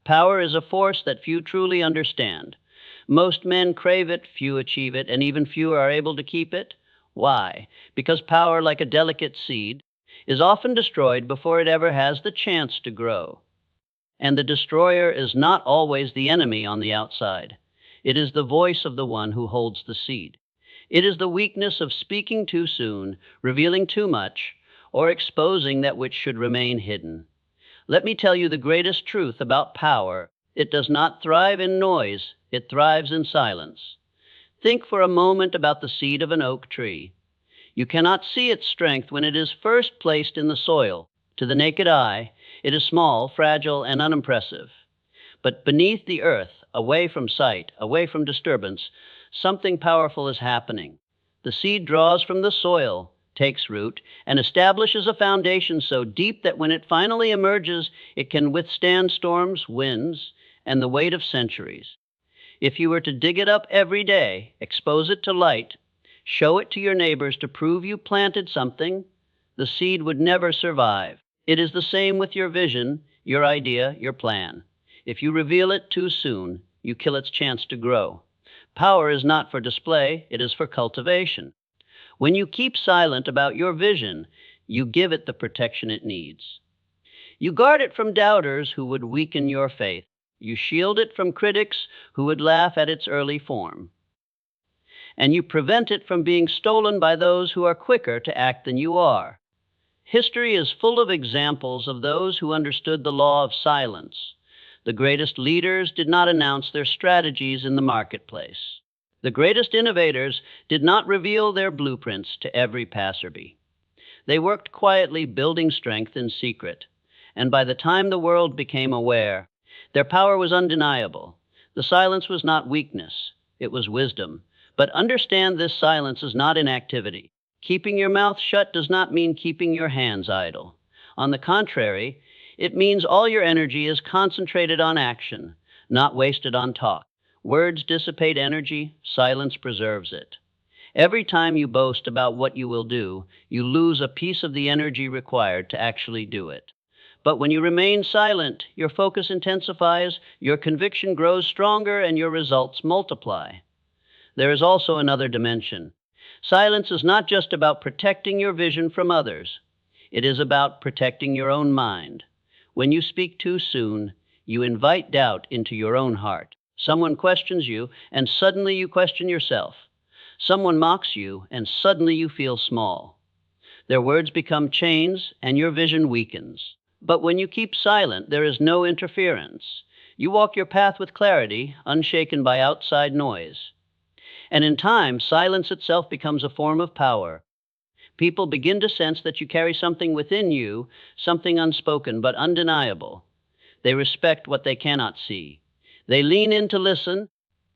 Power is a force that few truly understand. Most men crave it, few achieve it, and even fewer are able to keep it. Why? Because power, like a delicate seed, is often destroyed before it ever has the chance to grow. And the destroyer is not always the enemy on the outside. It is the voice of the one who holds the seed. It is the weakness of speaking too soon, revealing too much, or exposing that which should remain hidden. Let me tell you the greatest truth about power. It does not thrive in noise, it thrives in silence. Think for a moment about the seed of an oak tree. You cannot see its strength when it is first placed in the soil. To the naked eye, it is small, fragile, and unimpressive. But beneath the earth, away from sight, away from disturbance, something powerful is happening. The seed draws from the soil, takes root, and establishes a foundation so deep that when it finally emerges, it can withstand storms, winds, and the weight of centuries. If you were to dig it up every day, expose it to light, show it to your neighbors to prove you planted something, the seed would never survive. It is the same with your vision, your idea, your plan. If you reveal it too soon, you kill its chance to grow. Power is not for display, it is for cultivation. When you keep silent about your vision, you give it the protection it needs. You guard it from doubters who would weaken your faith. You shield it from critics who would laugh at its early form. And you prevent it from being stolen by those who are quicker to act than you are. History is full of examples of those who understood the law of silence. The greatest leaders did not announce their strategies in the marketplace. The greatest innovators did not reveal their blueprints to every passerby. They worked quietly, building strength in secret. And by the time the world became aware, their power was undeniable. The silence was not weakness, it was wisdom. But understand this silence is not inactivity. Keeping your mouth shut does not mean keeping your hands idle. On the contrary, it means all your energy is concentrated on action, not wasted on talk. Words dissipate energy, silence preserves it. Every time you boast about what you will do, you lose a piece of the energy required to actually do it. But when you remain silent, your focus intensifies, your conviction grows stronger, and your results multiply. There is also another dimension. Silence is not just about protecting your vision from others. It is about protecting your own mind. When you speak too soon, you invite doubt into your own heart. Someone questions you, and suddenly you question yourself. Someone mocks you, and suddenly you feel small. Their words become chains, and your vision weakens. But when you keep silent, there is no interference. You walk your path with clarity, unshaken by outside noise. And in time, silence itself becomes a form of power. People begin to sense that you carry something within you, something unspoken but undeniable. They respect what they cannot see. They lean in to listen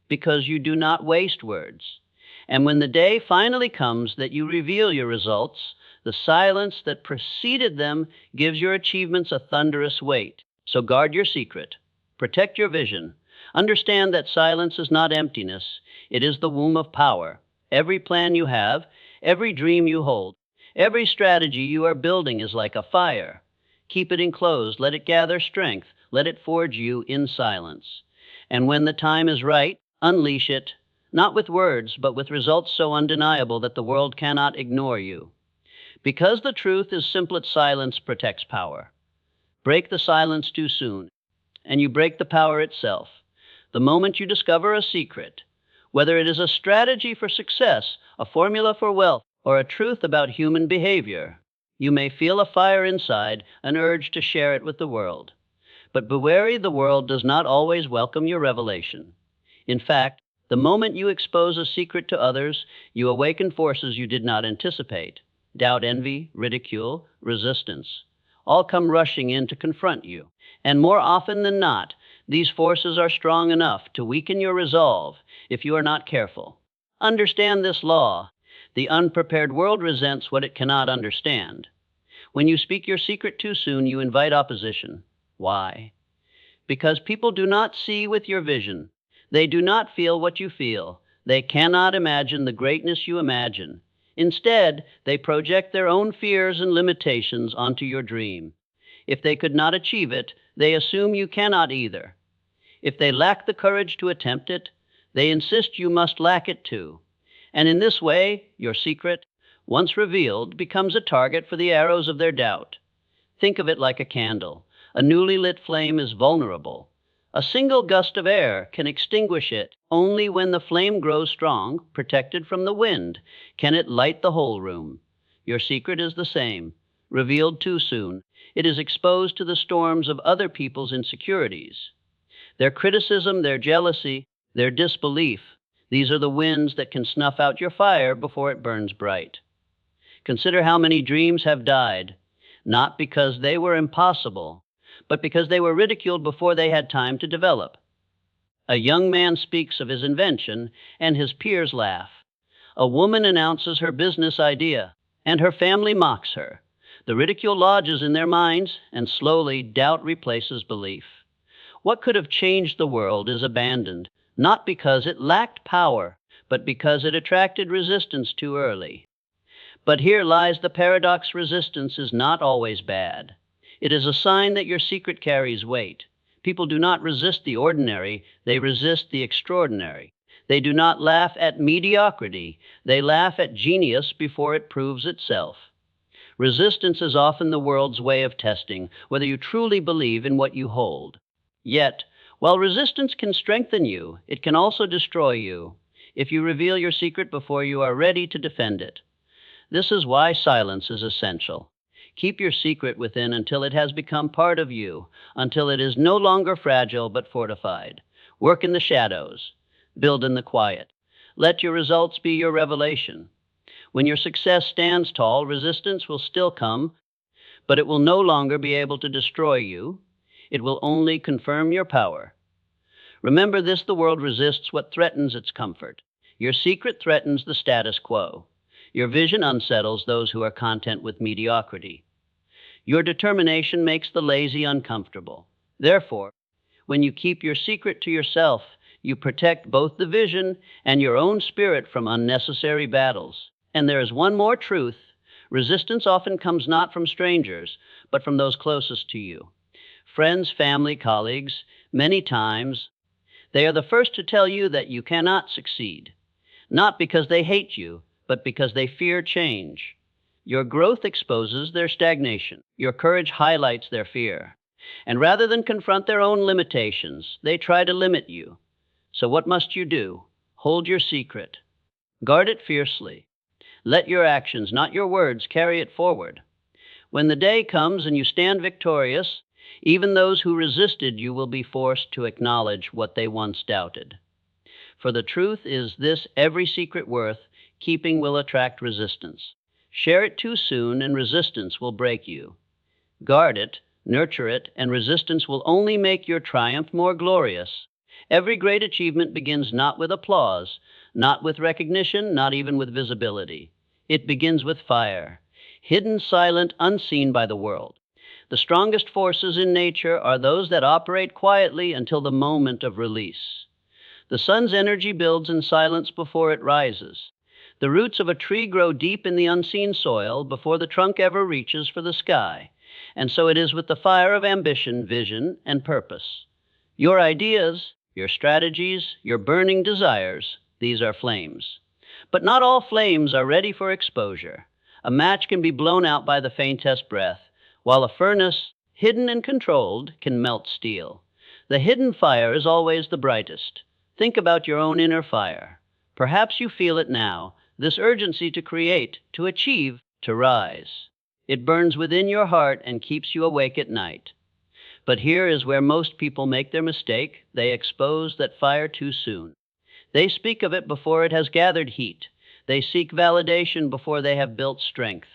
because you do not waste words. And when the day finally comes that you reveal your results, the silence that preceded them gives your achievements a thunderous weight. So guard your secret. Protect your vision. Understand that silence is not emptiness. It is the womb of power. Every plan you have, every dream you hold, every strategy you are building is like a fire. Keep it enclosed. Let it gather strength. Let it forge you in silence. And when the time is right, unleash it, not with words, but with results so undeniable that the world cannot ignore you. Because the truth is simple, silence protects power. Break the silence too soon, and you break the power itself. The moment you discover a secret, whether it is a strategy for success, a formula for wealth, or a truth about human behavior, you may feel a fire inside, an urge to share it with the world. But be wary, the world does not always welcome your revelation. In fact, the moment you expose a secret to others, you awaken forces you did not anticipate. Doubt, envy, ridicule, resistance, all come rushing in to confront you. And more often than not, these forces are strong enough to weaken your resolve if you are not careful. Understand this law. The unprepared world resents what it cannot understand. When you speak your secret too soon, you invite opposition. Why? Because people do not see with your vision. They do not feel what you feel. They cannot imagine the greatness you imagine. Instead, they project their own fears and limitations onto your dream. If they could not achieve it, they assume you cannot either. If they lack the courage to attempt it, they insist you must lack it too. And in this way, your secret, once revealed, becomes a target for the arrows of their doubt. Think of it like a candle. A newly lit flame is vulnerable. A single gust of air can extinguish it. Only when the flame grows strong, protected from the wind, can it light the whole room. Your secret is the same. Revealed too soon, it is exposed to the storms of other people's insecurities. Their criticism, their jealousy, their disbelief, these are the winds that can snuff out your fire before it burns bright. Consider how many dreams have died, not because they were impossible, but because they were ridiculed before they had time to develop. A young man speaks of his invention, and his peers laugh. A woman announces her business idea, and her family mocks her. The ridicule lodges in their minds, and slowly doubt replaces belief. What could have changed the world is abandoned, not because it lacked power, but because it attracted resistance too early. But here lies the paradox: resistance is not always bad. It is a sign that your secret carries weight. People do not resist the ordinary, they resist the extraordinary. They do not laugh at mediocrity, they laugh at genius before it proves itself. Resistance is often the world's way of testing whether you truly believe in what you hold. Yet, while resistance can strengthen you, it can also destroy you if you reveal your secret before you are ready to defend it. This is why silence is essential. Keep your secret within until it has become part of you, until it is no longer fragile but fortified. Work in the shadows. Build in the quiet. Let your results be your revelation. When your success stands tall, resistance will still come, but it will no longer be able to destroy you. It will only confirm your power. Remember this: the world resists what threatens its comfort. Your secret threatens the status quo. Your vision unsettles those who are content with mediocrity. Your determination makes the lazy uncomfortable. Therefore, when you keep your secret to yourself, you protect both the vision and your own spirit from unnecessary battles. And there is one more truth. Resistance often comes not from strangers, but from those closest to you. Friends, family, colleagues, many times, they are the first to tell you that you cannot succeed, not because they hate you, but because they fear change. Your growth exposes their stagnation. Your courage highlights their fear. And rather than confront their own limitations, they try to limit you. So what must you do? Hold your secret. Guard it fiercely. Let your actions, not your words, carry it forward. When the day comes and you stand victorious, even those who resisted you will be forced to acknowledge what they once doubted. For the truth is this: every secret worth keeping will attract resistance. Share it too soon, and resistance will break you. Guard it, nurture it, and resistance will only make your triumph more glorious. Every great achievement begins not with applause, not with recognition, not even with visibility. It begins with fire, hidden, silent, unseen by the world. The strongest forces in nature are those that operate quietly until the moment of release. The sun's energy builds in silence before it rises. The roots of a tree grow deep in the unseen soil before the trunk ever reaches for the sky. And so it is with the fire of ambition, vision, and purpose. Your ideas, your strategies, your burning desires, these are flames. But not all flames are ready for exposure. A match can be blown out by the faintest breath, while a furnace, hidden and controlled, can melt steel. The hidden fire is always the brightest. Think about your own inner fire. Perhaps you feel it now, this urgency to create, to achieve, to rise. It burns within your heart and keeps you awake at night. But here is where most people make their mistake. They expose that fire too soon. They speak of it before it has gathered heat. They seek validation before they have built strength.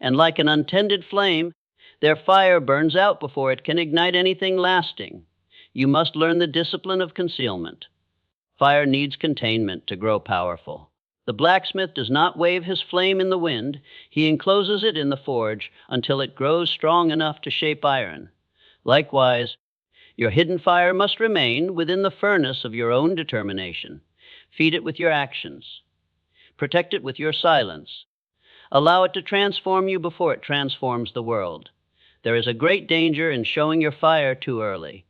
And like an untended flame, their fire burns out before it can ignite anything lasting. You must learn the discipline of concealment. Fire needs containment to grow powerful. The blacksmith does not wave his flame in the wind. He encloses it in the forge until it grows strong enough to shape iron. Likewise, your hidden fire must remain within the furnace of your own determination. Feed it with your actions. Protect it with your silence. Allow it to transform you before it transforms the world. There is a great danger in showing your fire too early.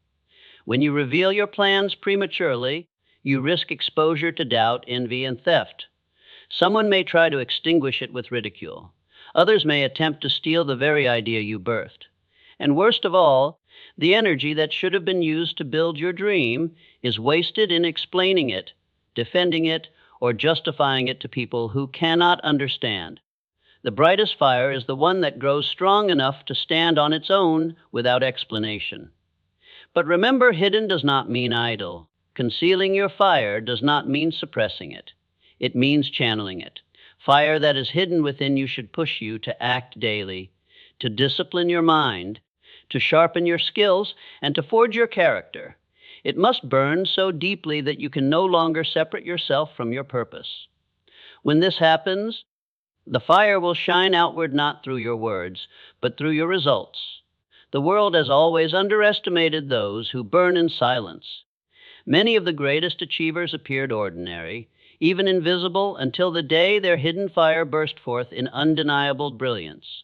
When you reveal your plans prematurely, you risk exposure to doubt, envy, and theft. Someone may try to extinguish it with ridicule. Others may attempt to steal the very idea you birthed. And worst of all, the energy that should have been used to build your dream is wasted in explaining it, defending it, or justifying it to people who cannot understand. The brightest fire is the one that grows strong enough to stand on its own without explanation. But remember, hidden does not mean idle. Concealing your fire does not mean suppressing it. It means channeling it. Fire that is hidden within you should push you to act daily, to discipline your mind, to sharpen your skills, and to forge your character. It must burn so deeply that you can no longer separate yourself from your purpose. When this happens, the fire will shine outward not through your words, but through your results. The world has always underestimated those who burn in silence. Many of the greatest achievers appeared ordinary, even invisible, until the day their hidden fire burst forth in undeniable brilliance.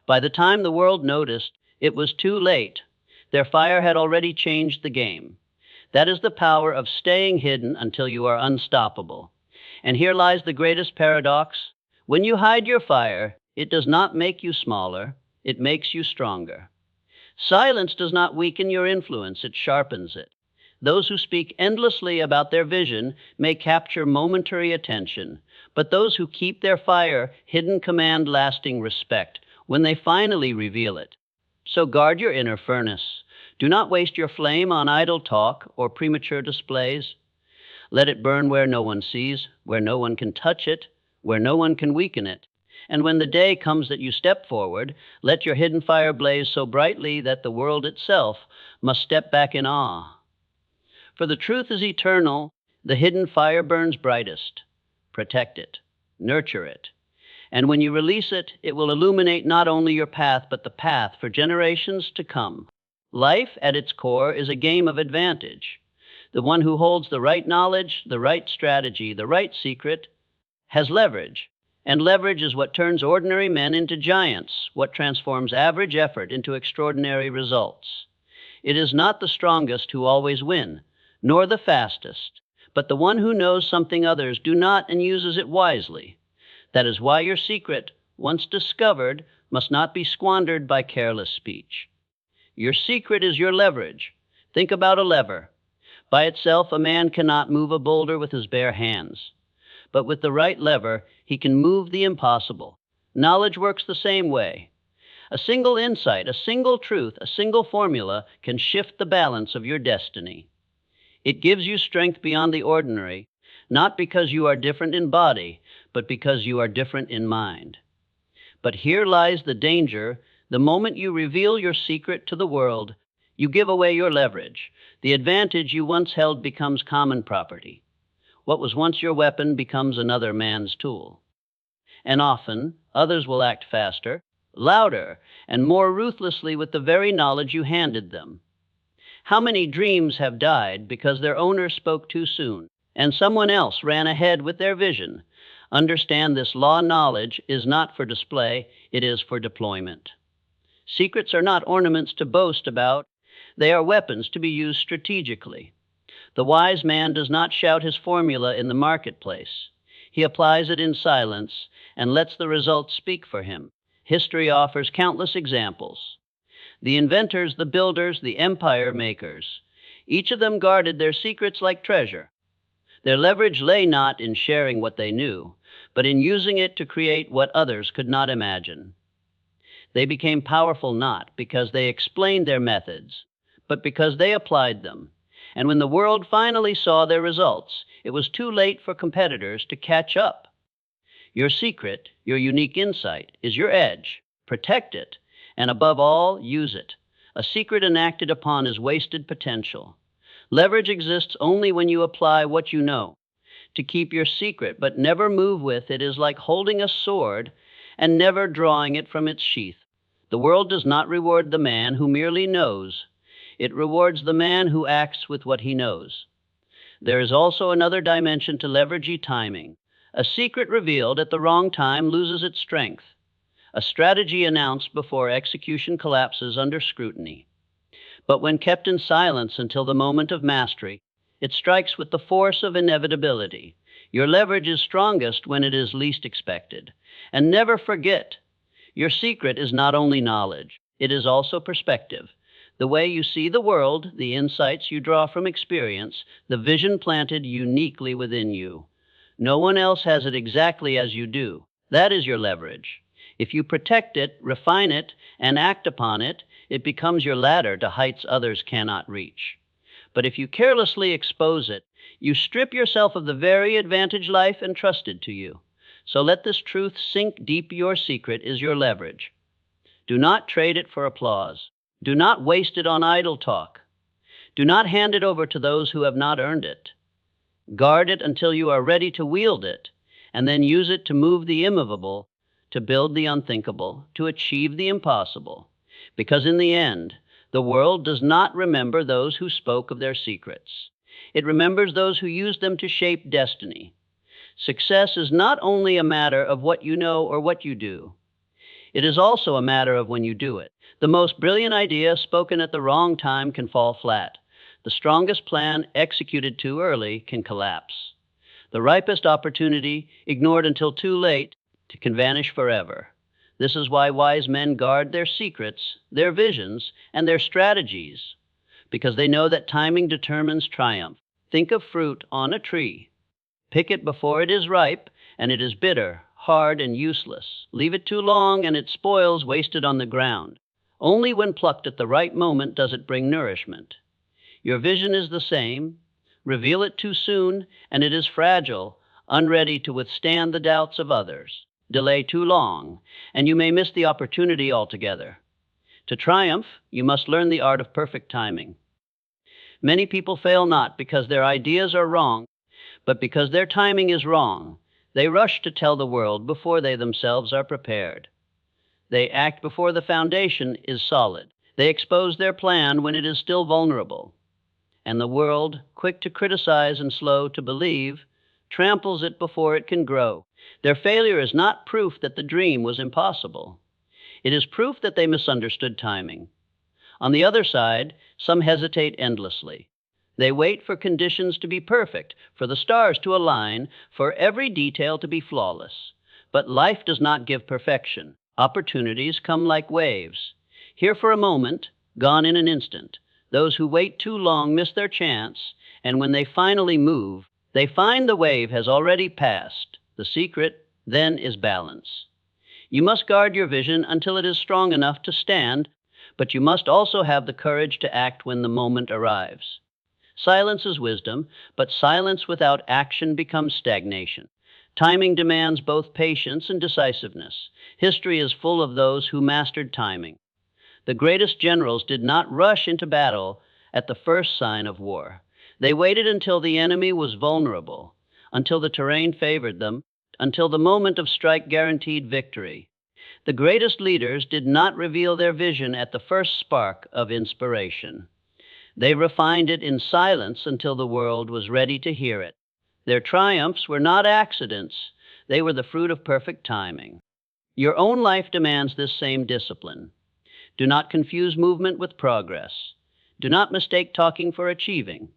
By the time the world noticed, it was too late. Their fire had already changed the game. That is the power of staying hidden until you are unstoppable. And here lies the greatest paradox. When you hide your fire, it does not make you smaller, it makes you stronger. Silence does not weaken your influence, it sharpens it. Those who speak endlessly about their vision may capture momentary attention, but those who keep their fire hidden command lasting respect when they finally reveal it. So guard your inner furnace. Do not waste your flame on idle talk or premature displays. Let it burn where no one sees, where no one can touch it, where no one can weaken it. And when the day comes that you step forward, let your hidden fire blaze so brightly that the world itself must step back in awe. For the truth is eternal, the hidden fire burns brightest. Protect it, nurture it. And when you release it, it will illuminate not only your path, but the path for generations to come. Life, at its core, is a game of advantage. The one who holds the right knowledge, the right strategy, the right secret, has leverage. And leverage is what turns ordinary men into giants, what transforms average effort into extraordinary results. It is not the strongest who always win, nor the fastest, but the one who knows something others do not and uses it wisely. That is why your secret, once discovered, must not be squandered by careless speech. Your secret is your leverage. Think about a lever. By itself, a man cannot move a boulder with his bare hands. But with the right lever, he can move the impossible. Knowledge works the same way. A single insight, a single truth, a single formula can shift the balance of your destiny. It gives you strength beyond the ordinary, not because you are different in body, but because you are different in mind. But here lies the danger. The moment you reveal your secret to the world, you give away your leverage. The advantage you once held becomes common property. What was once your weapon becomes another man's tool. And often, others will act faster, louder, and more ruthlessly with the very knowledge you handed them. How many dreams have died because their owner spoke too soon, and someone else ran ahead with their vision? Understand this law: knowledge is not for display, it is for deployment. Secrets are not ornaments to boast about, they are weapons to be used strategically. The wise man does not shout his formula in the marketplace. He applies it in silence and lets the results speak for him. History offers countless examples. The inventors, the builders, the empire makers, each of them guarded their secrets like treasure. Their leverage lay not in sharing what they knew, but in using it to create what others could not imagine. They became powerful not because they explained their methods, but because they applied them. And when the world finally saw their results, it was too late for competitors to catch up. Your secret, your unique insight, is your edge. Protect it, and above all, use it. A secret enacted upon is wasted potential. Leverage exists only when you apply what you know. To keep your secret but never move with it is like holding a sword and never drawing it from its sheath. The world does not reward the man who merely knows. It rewards the man who acts with what he knows. There is also another dimension to leveragey timing. A secret revealed at the wrong time loses its strength. A strategy announced before execution collapses under scrutiny. But when kept in silence until the moment of mastery, it strikes with the force of inevitability. Your leverage is strongest when it is least expected. And never forget, your secret is not only knowledge, it is also perspective. The way you see the world, the insights you draw from experience, the vision planted uniquely within you. No one else has it exactly as you do. That is your leverage. If you protect it, refine it, and act upon it, it becomes your ladder to heights others cannot reach. But if you carelessly expose it, you strip yourself of the very advantage life entrusted to you. So let this truth sink deep. Your secret is your leverage. Do not trade it for applause. Do not waste it on idle talk. Do not hand it over to those who have not earned it. Guard it until you are ready to wield it, and then use it to move the immovable, to build the unthinkable, to achieve the impossible. Because in the end, the world does not remember those who spoke of their secrets. It remembers those who used them to shape destiny. Success is not only a matter of what you know or what you do. It is also a matter of when you do it. The most brilliant idea spoken at the wrong time can fall flat. The strongest plan executed too early can collapse. The ripest opportunity, ignored until too late, can vanish forever. This is why wise men guard their secrets, their visions, and their strategies, because they know that timing determines triumph. Think of fruit on a tree. Pick it before it is ripe, and it is bitter, hard, and useless. Leave it too long, and it spoils, wasted on the ground. Only when plucked at the right moment does it bring nourishment. Your vision is the same. Reveal it too soon, and it is fragile, unready to withstand the doubts of others. Delay too long, and you may miss the opportunity altogether. To triumph, you must learn the art of perfect timing. Many people fail not because their ideas are wrong, but because their timing is wrong. They rush to tell the world before they themselves are prepared. They act before the foundation is solid. They expose their plan when it is still vulnerable. And the world, quick to criticize and slow to believe, tramples it before it can grow. Their failure is not proof that the dream was impossible. It is proof that they misunderstood timing. On the other side, some hesitate endlessly. They wait for conditions to be perfect, for the stars to align, for every detail to be flawless. But life does not give perfection. Opportunities come like waves. Here for a moment, gone in an instant. Those who wait too long miss their chance, and when they finally move, they find the wave has already passed. The secret, then, is balance. You must guard your vision until it is strong enough to stand, but you must also have the courage to act when the moment arrives. Silence is wisdom, but silence without action becomes stagnation. Timing demands both patience and decisiveness. History is full of those who mastered timing. The greatest generals did not rush into battle at the first sign of war. They waited until the enemy was vulnerable, until the terrain favored them, until the moment of strike guaranteed victory. The greatest leaders did not reveal their vision at the first spark of inspiration. They refined it in silence until the world was ready to hear it. Their triumphs were not accidents. They were the fruit of perfect timing. Your own life demands this same discipline. Do not confuse movement with progress. Do not mistake talking for achieving.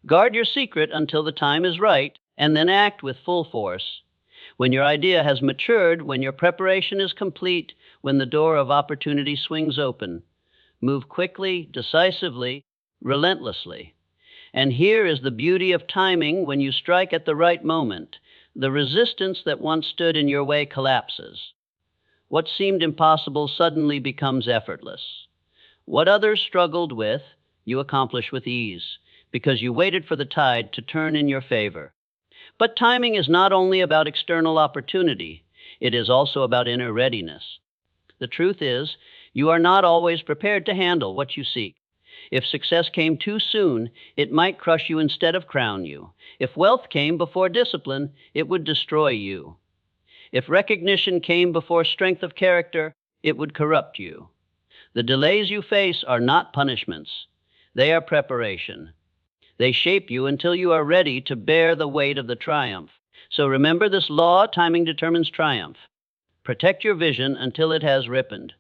Guard your secret until the time is right, and then act with full force. When your idea has matured, when your preparation is complete, when the door of opportunity swings open, move quickly, decisively, relentlessly. And here is the beauty of timing. When you strike at the right moment, the resistance that once stood in your way collapses. What seemed impossible suddenly becomes effortless. What others struggled with, you accomplish with ease, because you waited for the tide to turn in your favor. But timing is not only about external opportunity, it is also about inner readiness. The truth is, you are not always prepared to handle what you seek. If success came too soon, it might crush you instead of crown you. If wealth came before discipline, it would destroy you. If recognition came before strength of character, it would corrupt you. The delays you face are not punishments. They are preparation. They shape you until you are ready to bear the weight of the triumph. So remember this law: timing determines triumph. Protect your vision until it has ripened.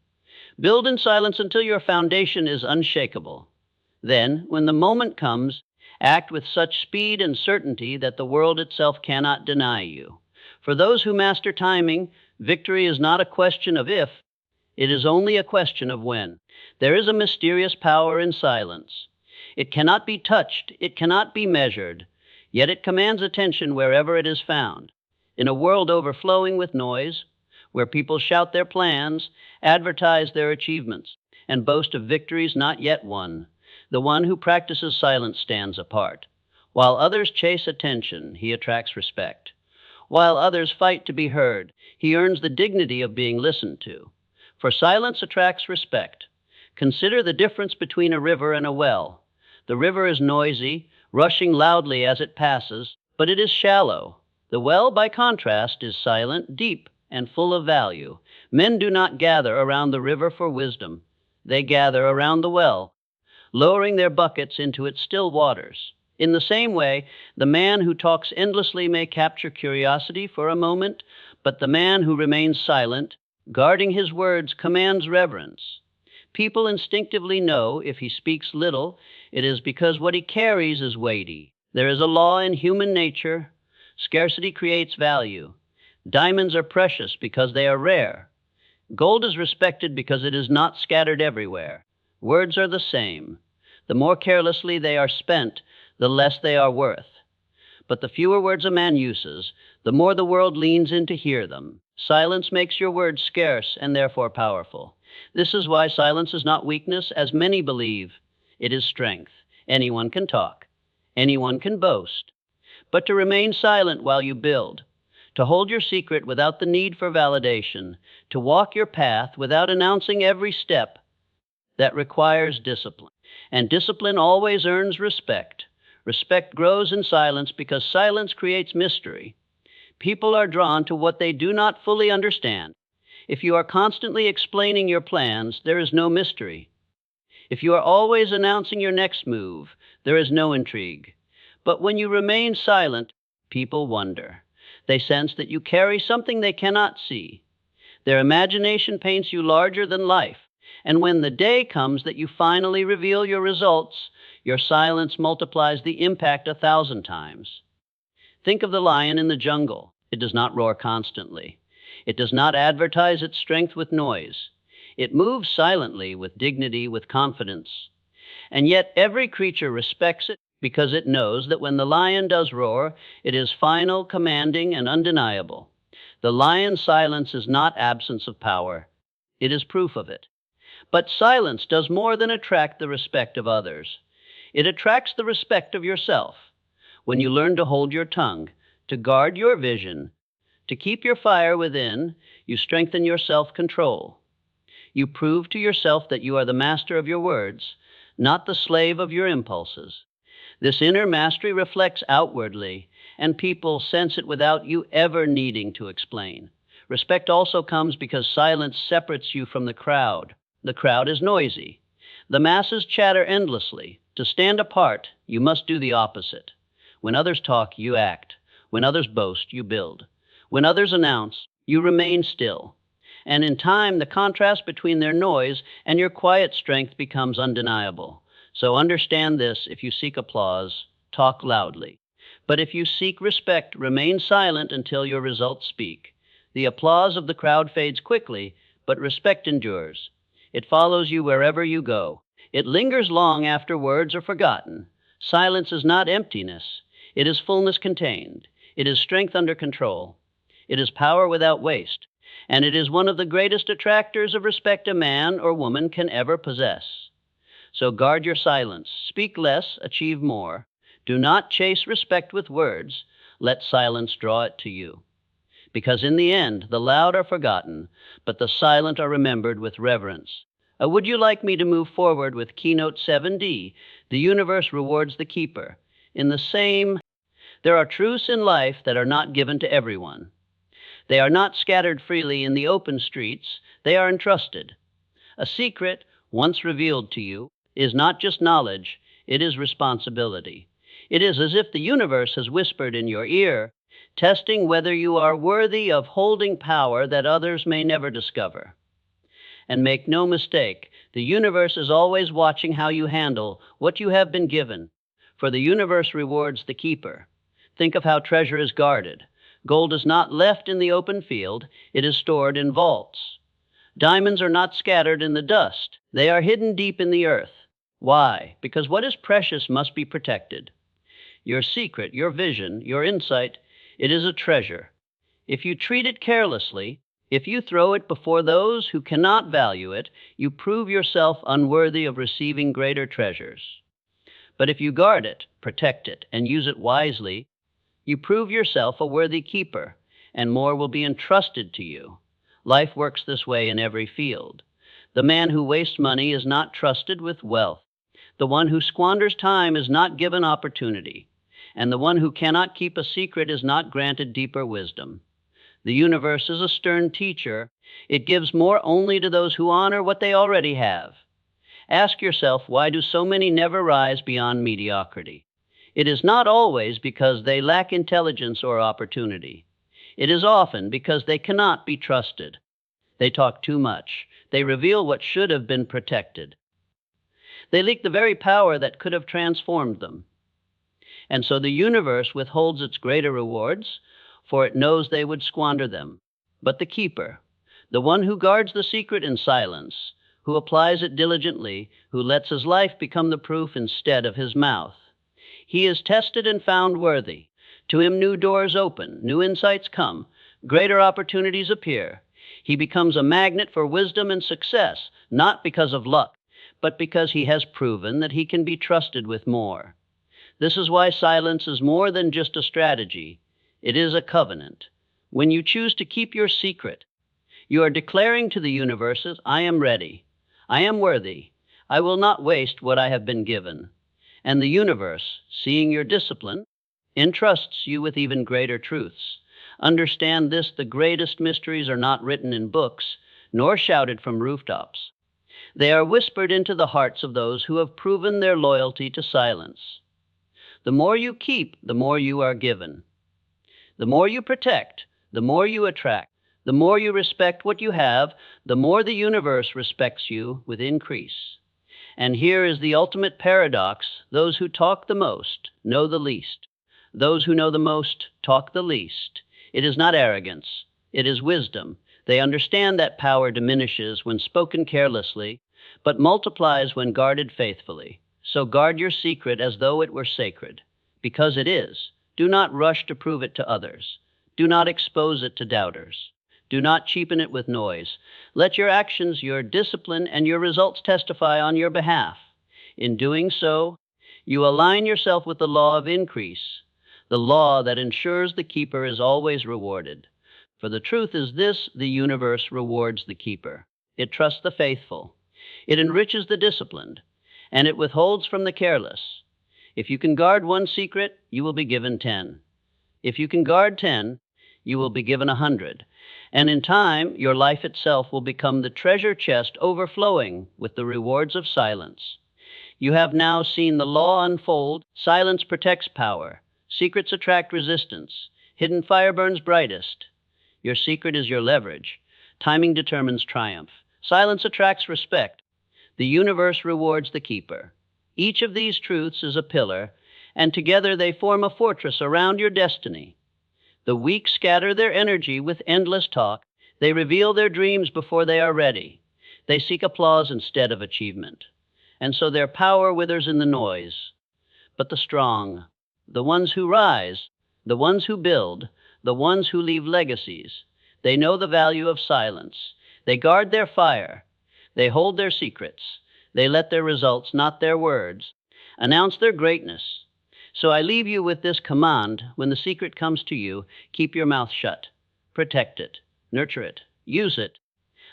Build in silence until your foundation is unshakable. Then, when the moment comes, act with such speed and certainty that the world itself cannot deny you. For those who master timing, victory is not a question of if, it is only a question of when. There is a mysterious power in silence. It cannot be touched, it cannot be measured, yet it commands attention wherever it is found. In a world overflowing with noise, where people shout their plans, advertise their achievements, and boast of victories not yet won, the one who practices silence stands apart. While others chase attention, he attracts respect. While others fight to be heard, he earns the dignity of being listened to. For silence attracts respect. Consider the difference between a river and a well. The river is noisy, rushing loudly as it passes, but it is shallow. The well, by contrast, is silent, deep, and full of value. Men do not gather around the river for wisdom. They gather around the well, lowering their buckets into its still waters. In the same way, the man who talks endlessly may capture curiosity for a moment, but the man who remains silent, guarding his words, commands reverence. People instinctively know if he speaks little, it is because what he carries is weighty. There is a law in human nature. Scarcity creates value. Diamonds are precious because they are rare. Gold is respected because it is not scattered everywhere. Words are the same. The more carelessly they are spent, the less they are worth. But the fewer words a man uses, the more the world leans in to hear them. Silence makes your words scarce and therefore powerful. This is why silence is not weakness, as many believe. It is strength. Anyone can talk. Anyone can boast. But to remain silent while you build, to hold your secret without the need for validation, to walk your path without announcing every step, that requires discipline. And discipline always earns respect. Respect grows in silence because silence creates mystery. People are drawn to what they do not fully understand. If you are constantly explaining your plans, there is no mystery. If you are always announcing your next move, there is no intrigue. But when you remain silent, people wonder. They sense that you carry something they cannot see. Their imagination paints you larger than life. And when the day comes that you finally reveal your results, your silence multiplies the impact 1,000 times. Think of the lion in the jungle. It does not roar constantly. It does not advertise its strength with noise. It moves silently, with dignity, with confidence. And yet every creature respects it because it knows that when the lion does roar, it is final, commanding, and undeniable. The lion's silence is not absence of power. It is proof of it. But silence does more than attract the respect of others. It attracts the respect of yourself. When you learn to hold your tongue, to guard your vision, to keep your fire within, you strengthen your self-control. You prove to yourself that you are the master of your words, not the slave of your impulses. This inner mastery reflects outwardly, and people sense it without you ever needing to explain. Respect also comes because silence separates you from the crowd. The crowd is noisy. The masses chatter endlessly. To stand apart, you must do the opposite. When others talk, you act. When others boast, you build. When others announce, you remain still. And in time, the contrast between their noise and your quiet strength becomes undeniable. So understand this: if you seek applause, talk loudly. But if you seek respect, remain silent until your results speak. The applause of the crowd fades quickly, but respect endures. It follows you wherever you go. It lingers long after words are forgotten. Silence is not emptiness. It is fullness contained. It is strength under control. It is power without waste. And it is one of the greatest attractors of respect a man or woman can ever possess. So guard your silence. Speak less, achieve more. Do not chase respect with words. Let silence draw it to you. Because in the end, the loud are forgotten, but the silent are remembered with reverence. Would you like me to move forward with Keynote 7D? The universe rewards the keeper. In the same, there are truths in life that are not given to everyone. They are not scattered freely in the open streets. They are entrusted. A secret, once revealed to you, is not just knowledge, it is responsibility. It is as if the universe has whispered in your ear, testing whether you are worthy of holding power that others may never discover. And make no mistake, the universe is always watching how you handle what you have been given. For the universe rewards the keeper. Think of how treasure is guarded. Gold is not left in the open field, it is stored in vaults. Diamonds are not scattered in the dust, they are hidden deep in the earth. Why? Because what is precious must be protected. Your secret, your vision, your insight, it is a treasure. If you treat it carelessly, if you throw it before those who cannot value it, you prove yourself unworthy of receiving greater treasures. But if you guard it, protect it, and use it wisely, you prove yourself a worthy keeper, and more will be entrusted to you. Life works this way in every field. The man who wastes money is not trusted with wealth. The one who squanders time is not given opportunity. And the one who cannot keep a secret is not granted deeper wisdom. The universe is a stern teacher. It gives more only to those who honor what they already have. Ask yourself, why do so many never rise beyond mediocrity? It is not always because they lack intelligence or opportunity. It is often because they cannot be trusted. They talk too much. They reveal what should have been protected. They leak the very power that could have transformed them. And so the universe withholds its greater rewards, for it knows they would squander them. But the keeper, the one who guards the secret in silence, who applies it diligently, who lets his life become the proof instead of his mouth, he is tested and found worthy. To him new doors open, new insights come, greater opportunities appear. He becomes a magnet for wisdom and success, not because of luck, but because he has proven that he can be trusted with more. This is why silence is more than just a strategy. It is a covenant. When you choose to keep your secret, you are declaring to the universe, I am ready. I am worthy. I will not waste what I have been given. And the universe, seeing your discipline, entrusts you with even greater truths. Understand this, the greatest mysteries are not written in books, nor shouted from rooftops. They are whispered into the hearts of those who have proven their loyalty to silence. The more you keep, the more you are given. The more you protect, the more you attract. The more you respect what you have, the more the universe respects you with increase. And here is the ultimate paradox. Those who talk the most know the least. Those who know the most talk the least. It is not arrogance. It is wisdom. They understand that power diminishes when spoken carelessly, but multiplies when guarded faithfully. So guard your secret as though it were sacred, because it is. Do not rush to prove it to others. Do not expose it to doubters. Do not cheapen it with noise. Let your actions, your discipline, and your results testify on your behalf. In doing so, you align yourself with the law of increase, the law that ensures the keeper is always rewarded. For the truth is this, the universe rewards the keeper. It trusts the faithful. It enriches the disciplined, and it withholds from the careless. If you can guard one secret, you will be given 10. If you can guard 10, you will be given 100. And in time, your life itself will become the treasure chest overflowing with the rewards of silence. You have now seen the law unfold. Silence protects power. Secrets attract resistance. Hidden fire burns brightest. Your secret is your leverage. Timing determines triumph. Silence attracts respect. The universe rewards the keeper. Each of these truths is a pillar, and together they form a fortress around your destiny. The weak scatter their energy with endless talk. They reveal their dreams before they are ready. They seek applause instead of achievement. And so their power withers in the noise. But the strong, the ones who rise, the ones who build, the ones who leave legacies, they know the value of silence. They guard their fire. They hold their secrets. They let their results, not their words, announce their greatness. So I leave you with this command. When the secret comes to you, keep your mouth shut. Protect it. Nurture it. Use it.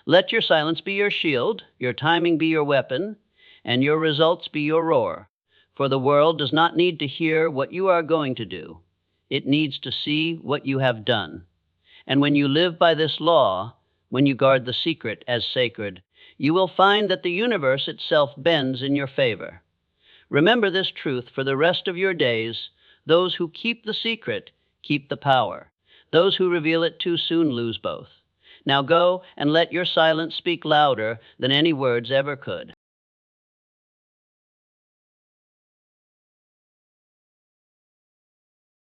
Let your silence be your shield, your timing be your weapon, and your results be your roar. For the world does not need to hear what you are going to do. It needs to see what you have done. And when you live by this law, when you guard the secret as sacred, you will find that the universe itself bends in your favor. Remember this truth for the rest of your days. Those who keep the secret keep the power. Those who reveal it too soon lose both. Now go and let your silence speak louder than any words ever could.